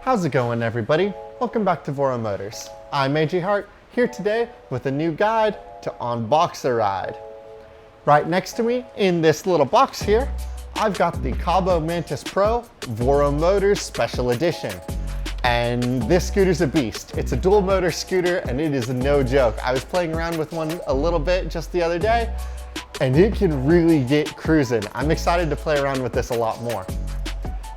How's it going, everybody? Welcome back to VoroMotors. I'm AJ Hart, here today with a new guide to unbox a ride. Right next to me in this little box here, I've got the KAABO Mantis Pro VoroMotors Special Edition. And this scooter's a beast. It's a dual motor scooter and it is no joke. I was playing around with one a little bit just the other day and it can really get cruising. I'm excited to play around with this a lot more.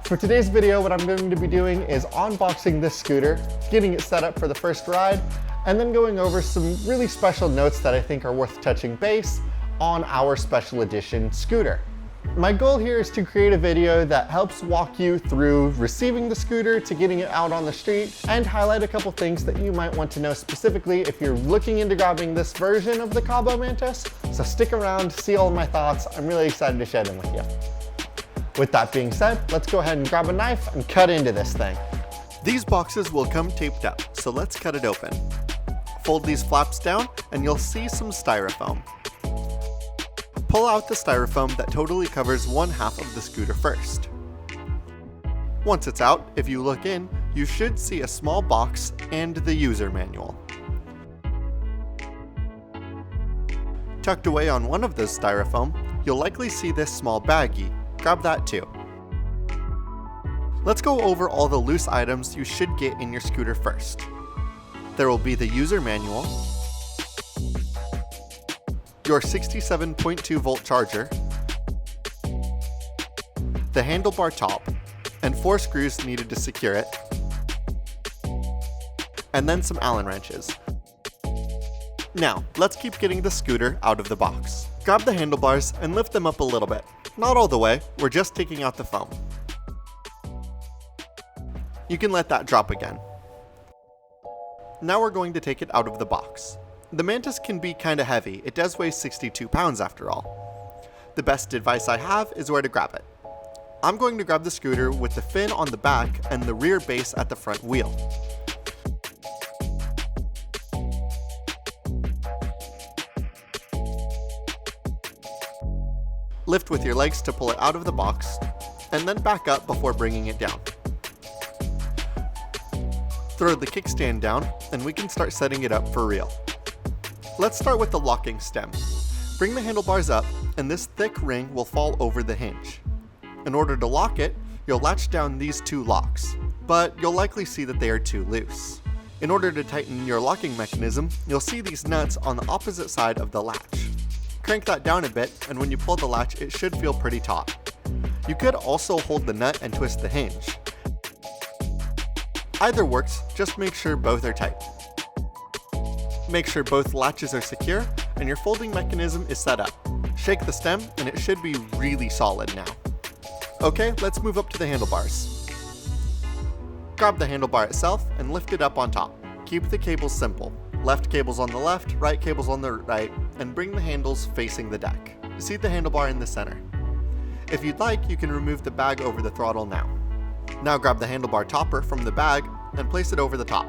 For today's video, what I'm going to be doing is unboxing this scooter, getting it set up for the first ride, and then going over some really special notes that I think are worth touching base on our special edition scooter. My goal here is to create a video that helps walk you through receiving the scooter to getting it out on the street and highlight a couple things that you might want to know specifically if you're looking into grabbing this version of the KAABO Mantis. So stick around, see all of my thoughts. I'm really excited to share them with you. With that being said, let's go ahead and grab a knife and cut into this thing. These boxes will come taped up, so let's cut it open. Fold these flaps down and you'll see some styrofoam. Pull out the styrofoam that totally covers one half of the scooter first. Once it's out, if you look in, you should see a small box and the user manual. Tucked away on one of those styrofoam, you'll likely see this small baggie. Grab that too. Let's go over all the loose items you should get in your scooter first. There will be the user manual, your 67.2 volt charger, the handlebar top, and 4 screws needed to secure it, and then some Allen wrenches. Now, let's keep getting the scooter out of the box. Grab the handlebars and lift them up a little bit. Not all the way, we're just taking out the foam. You can let that drop again. Now we're going to take it out of the box. The Mantis can be kinda heavy, it does weigh 62 pounds after all. The best advice I have is where to grab it. I'm going to grab the scooter with the fin on the back and the rear base at the front wheel. Lift with your legs to pull it out of the box, and then back up before bringing it down. Throw the kickstand down, and we can start setting it up for real. Let's start with the locking stem. Bring the handlebars up, and this thick ring will fall over the hinge. In order to lock it, you'll latch down these 2 locks, but you'll likely see that they are too loose. In order to tighten your locking mechanism, you'll see these nuts on the opposite side of the latch. Crank that down a bit, and when you pull the latch, it should feel pretty taut. You could also hold the nut and twist the hinge. Either works, just make sure both are tight. Make sure both latches are secure, and your folding mechanism is set up. Shake the stem, and it should be really solid now. Okay, let's move up to the handlebars. Grab the handlebar itself, and lift it up on top. Keep the cables simple. Left cables on the left, right cables on the right, and bring the handles facing the deck. Seat the handlebar in the center. If you'd like, you can remove the bag over the throttle now. Now grab the handlebar topper from the bag and place it over the top.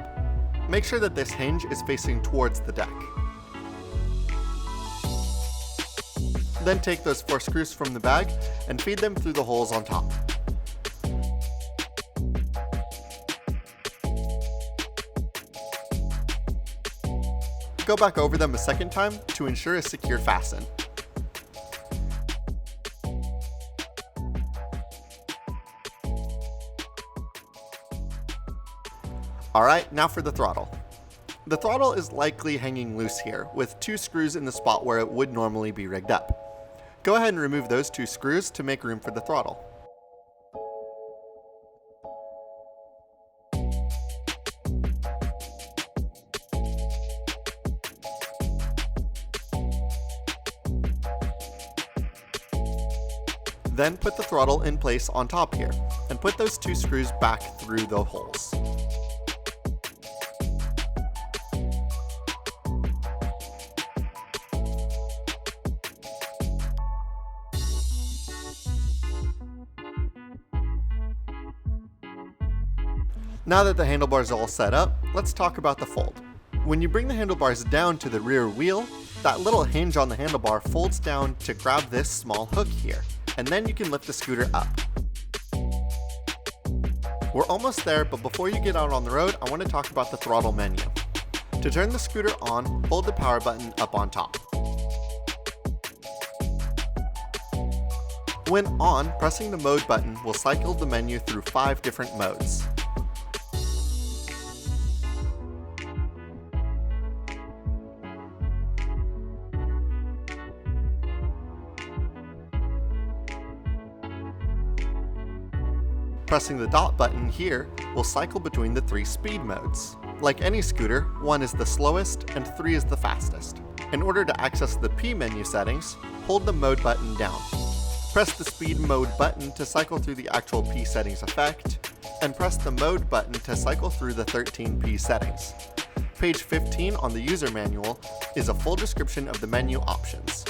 Make sure that this hinge is facing towards the deck. Then take those 4 screws from the bag and feed them through the holes on top. Go back over them a second time to ensure a secure fasten. Alright, now for the throttle. The throttle is likely hanging loose here, with 2 screws in the spot where it would normally be rigged up. Go ahead and remove those 2 screws to make room for the throttle. Then put the throttle in place on top here, and put those 2 screws back through the holes. Now that the handlebars are all set up, let's talk about the fold. When you bring the handlebars down to the rear wheel, that little hinge on the handlebar folds down to grab this small hook here, and then you can lift the scooter up. We're almost there, but before you get out on the road, I want to talk about the throttle menu. To turn the scooter on, hold the power button up on top. When on, pressing the mode button will cycle the menu through 5 different modes. Pressing the dot button here will cycle between the 3 speed modes. Like any scooter, 1 is the slowest and 3 is the fastest. In order to access the P menu settings, hold the mode button down. Press the speed mode button to cycle through the actual P settings effect, and press the mode button to cycle through the 13 P settings. Page 15 on the user manual is a full description of the menu options.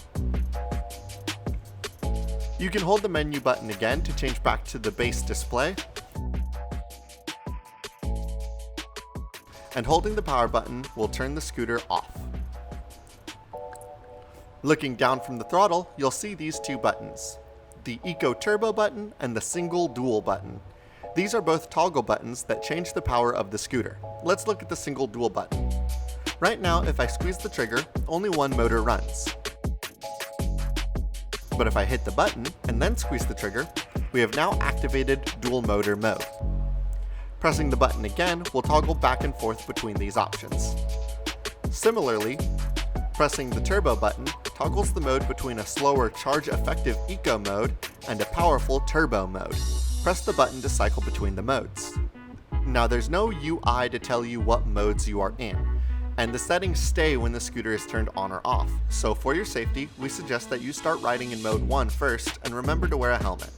You can hold the menu button again to change back to the base display, and holding the power button will turn the scooter off. Looking down from the throttle, you'll see these 2 buttons, the Eco Turbo button and the Single Dual button. These are both toggle buttons that change the power of the scooter. Let's look at the Single Dual button. Right now, if I squeeze the trigger, only 1 motor runs. But if I hit the button and then squeeze the trigger, we have now activated dual motor mode. Pressing the button again will toggle back and forth between these options. Similarly, pressing the turbo button toggles the mode between a slower charge effective eco mode and a powerful turbo mode. Press the button to cycle between the modes. Now there's no UI to tell you what modes you are in, and the settings stay when the scooter is turned on or off, so for your safety, we suggest that you start riding in mode 1 first and remember to wear a helmet.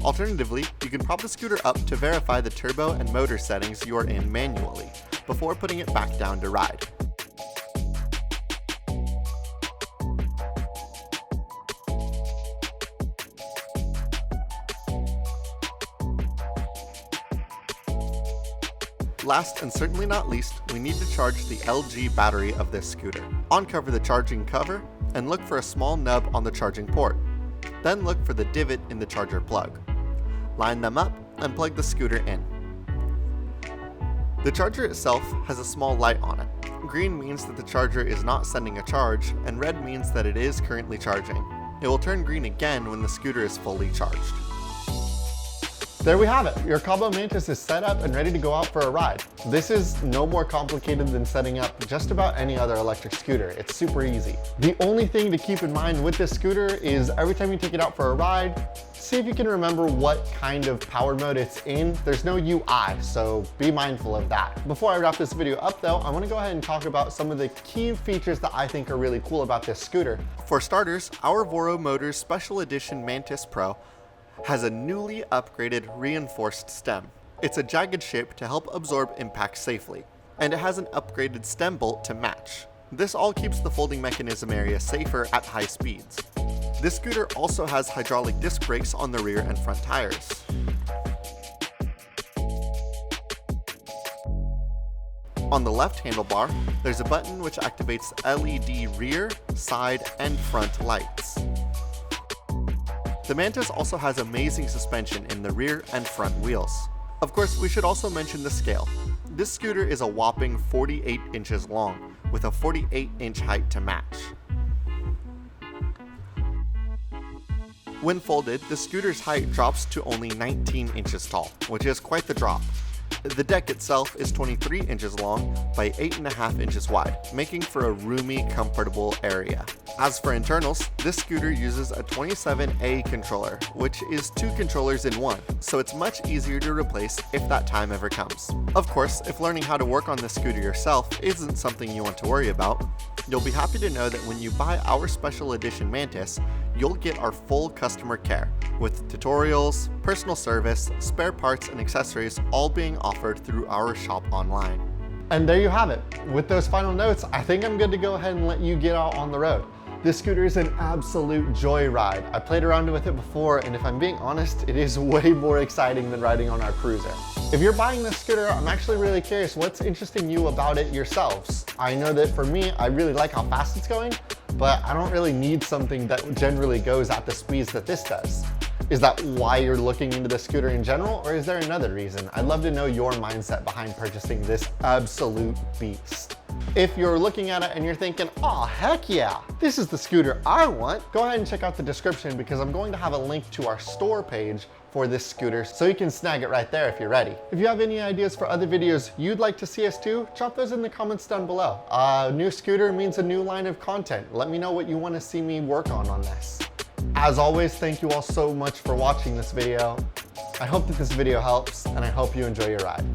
Alternatively, you can prop the scooter up to verify the turbo and motor settings you are in manually, before putting it back down to ride. Last and certainly not least, we need to charge the LG battery of this scooter. Uncover the charging cover and look for a small nub on the charging port. Then look for the divot in the charger plug. Line them up and plug the scooter in. The charger itself has a small light on it. Green means that the charger is not sending a charge, and red means that it is currently charging. It will turn green again when the scooter is fully charged. There we have it. Your KAABO Mantis is set up and ready to go out for a ride. This is no more complicated than setting up just about any other electric scooter. It's super easy. The only thing to keep in mind with this scooter is every time you take it out for a ride, see if you can remember what kind of power mode it's in. There's no UI, so be mindful of that. Before I wrap this video up though, I want to go ahead and talk about some of the key features that I think are really cool about this scooter. For starters, our VoroMotors Special Edition Mantis Pro has a newly upgraded reinforced stem. It's a jagged shape to help absorb impact safely, and it has an upgraded stem bolt to match. This all keeps the folding mechanism area safer at high speeds. This scooter also has hydraulic disc brakes on the rear and front tires. On the left handlebar, there's a button which activates LED rear, side, and front lights. The Mantis also has amazing suspension in the rear and front wheels. Of course, we should also mention the scale. This scooter is a whopping 48 inches long, with a 48-inch height to match. When folded, the scooter's height drops to only 19 inches tall, which is quite the drop. The deck itself is 23 inches long by 8.5 inches wide, making for a roomy, comfortable area. As for internals, this scooter uses a 27A controller, which is 2 controllers in one, so it's much easier to replace if that time ever comes. Of course, if learning how to work on this scooter yourself isn't something you want to worry about, you'll be happy to know that when you buy our special edition Mantis, you'll get our full customer care, with tutorials, personal service, spare parts, and accessories all being offered through our shop online. And there you have it. With those final notes, I think I'm good to go ahead and let you get out on the road. This scooter is an absolute joyride. I played around with it before, and if I'm being honest, it is way more exciting than riding on our cruiser. If you're buying this scooter, I'm actually really curious what's interesting you about it yourselves. I know that for me, I really like how fast it's going, but I don't really need something that generally goes at the speeds that this does. Is that why you're looking into the scooter in general, or is there another reason? I'd love to know your mindset behind purchasing this absolute beast. If you're looking at it and you're thinking, oh, heck yeah, this is the scooter I want, go ahead and check out the description because I'm going to have a link to our store page for this scooter so you can snag it right there if you're ready. If you have any ideas for other videos you'd like to see us do, drop those in the comments down below. A new scooter means a new line of content. Let me know what you want to see me work on this. As always, thank you all so much for watching this video. I hope that this video helps and I hope you enjoy your ride.